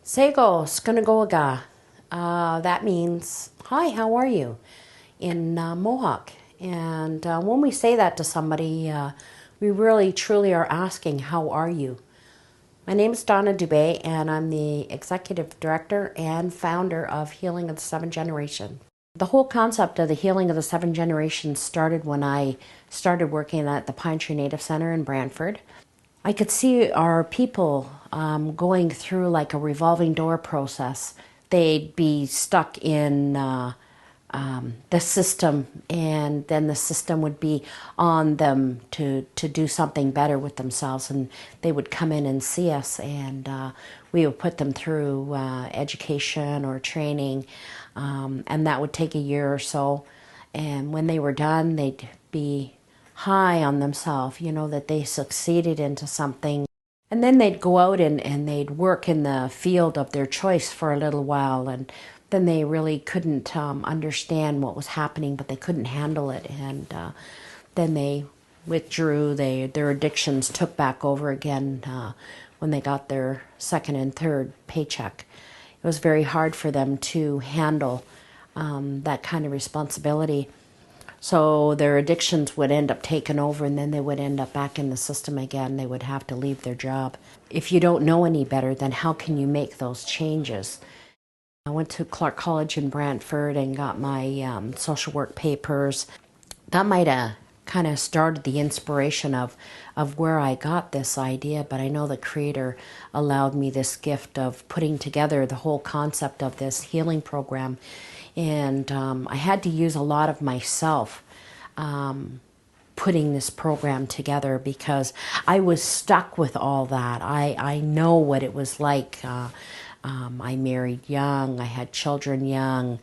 Sego, Skunagoga. That means, hi, how are you? In Mohawk. And when we say that to somebody, we really truly are asking, how are you? My name is Donna Dubie, and I'm the Executive Director and founder of Healing of the Seven Generation. The whole concept of the Healing of the Seven Generations started when I started working at the Pine Tree Native Center in Brantford. I could see our people going through like a revolving door process. They'd be stuck in the system, and then the system would be on them to do something better with themselves, and they would come in and see us, and we would put them through education or training, and that would take a year or so. And when they were done, they'd be high on themselves, you know, that they succeeded into something. And then they'd go out and they'd work in the field of their choice for a little while, and then they really couldn't understand what was happening, but they couldn't handle it, and then they withdrew. Their addictions took back over again when they got their second and third paycheck. It was very hard for them to handle that kind of responsibility. So their addictions would end up taking over, and then they would end up back in the system again. They would have to leave their job. If you don't know any better, then how can you make those changes? I went to Clark College in Brantford and got my social work papers. That might have kind of started the inspiration of where I got this idea, but I know the Creator allowed me this gift of putting together the whole concept of this healing program. And I had to use a lot of myself putting this program together, because I was stuck with all that. I know what it was like. I married young. I had children young.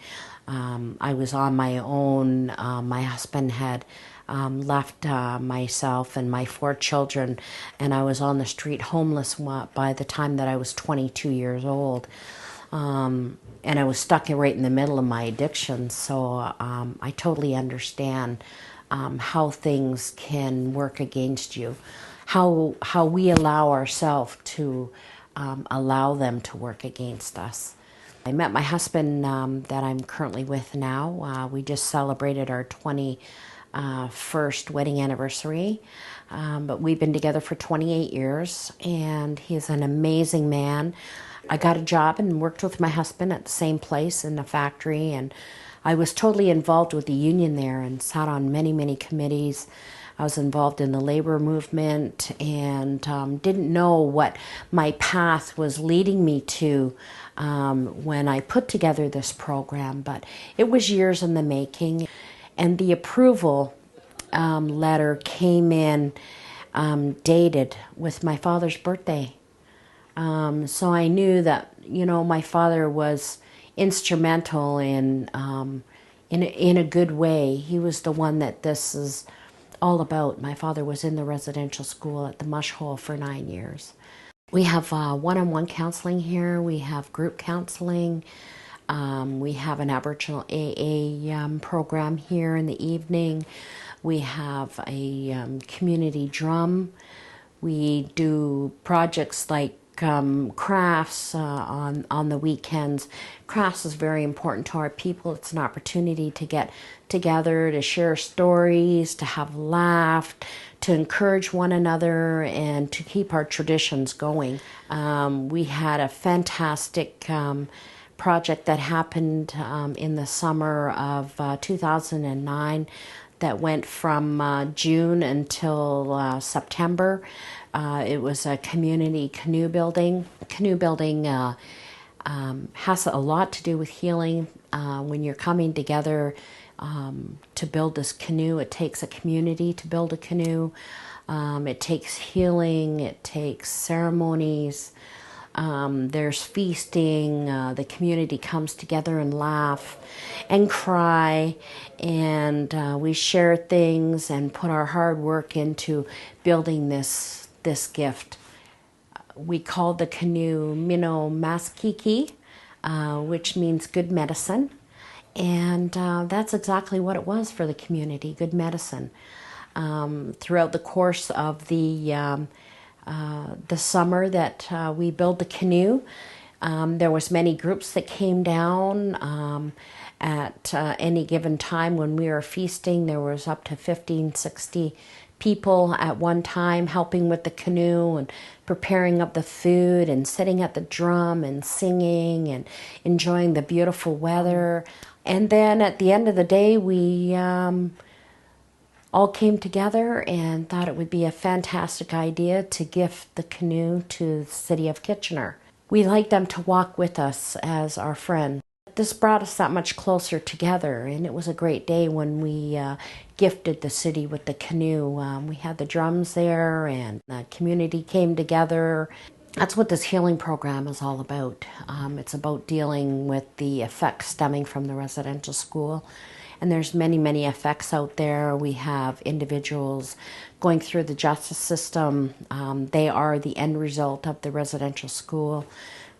I was on my own. My husband had left myself and my 4 children, and I was on the street homeless by the time that I was 22 years old. And I was stuck right in the middle of my addiction, so I totally understand how things can work against you, how we allow ourselves to allow them to work against us. I met my husband that I'm currently with now. We just celebrated our 21st wedding anniversary, but we've been together for 28 years, and he's an amazing man. I got a job and worked with my husband at the same place in the factory, and I was totally involved with the union there and sat on many, many committees. I was involved in the labor movement, and didn't know what my path was leading me to when I put together this program, but it was years in the making. And the approval letter came in dated with my father's birthday. So I knew that, you know, my father was instrumental in a good way. He was the one that this is all about. My father was in the residential school at the Mush Hole for 9 years. We have one-on-one counseling here. We have group counseling. We have an Aboriginal AA program here in the evening. We have a community drum. We do projects like crafts on the weekends. Crafts is very important to our people. It's an opportunity to get together, to share stories, to have laugh, to encourage one another, and to keep our traditions going. We had a fantastic project that happened in the summer of 2009 that went from June until September. It was a community canoe building. Canoe building has a lot to do with healing. When you're coming together to build this canoe, it takes a community to build a canoe. It takes healing. It takes ceremonies. There's feasting. The community comes together and laugh and cry, and we share things and put our hard work into building this gift. We call the canoe Mino Maskiki, which means good medicine, and that's exactly what it was for the community, good medicine. Throughout the course of the summer that we built the canoe, There was many groups that came down at any given time when we were feasting. There was up to 15, 60 people at one time helping with the canoe and preparing up the food and sitting at the drum and singing and enjoying the beautiful weather. And then at the end of the day, we all came together and thought it would be a fantastic idea to gift the canoe to the city of Kitchener. We liked them to walk with us as our friend. This brought us that much closer together, and it was a great day when we gifted the city with the canoe. We had the drums there, and the community came together. That's what this healing program is all about. It's about dealing with the effects stemming from the residential school. And there's many, many effects out there. We have individuals going through the justice system. They are the end result of the residential school.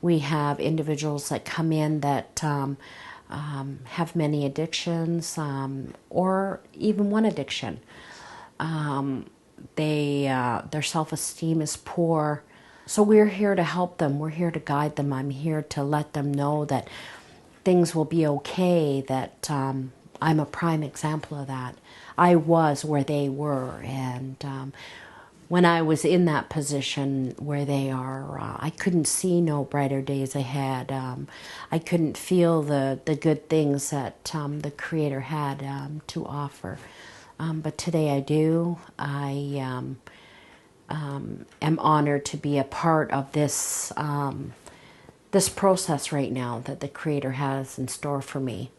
We have individuals that come in that have many addictions or even one addiction. Their self-esteem is poor. So we're here to help them. We're here to guide them. I'm here to let them know that things will be okay, that I'm a prime example of that. I was where they were, and when I was in that position where they are, I couldn't see no brighter days ahead. I couldn't feel the good things that the Creator had to offer. But today I do. I am honored to be a part of this this process right now that the Creator has in store for me.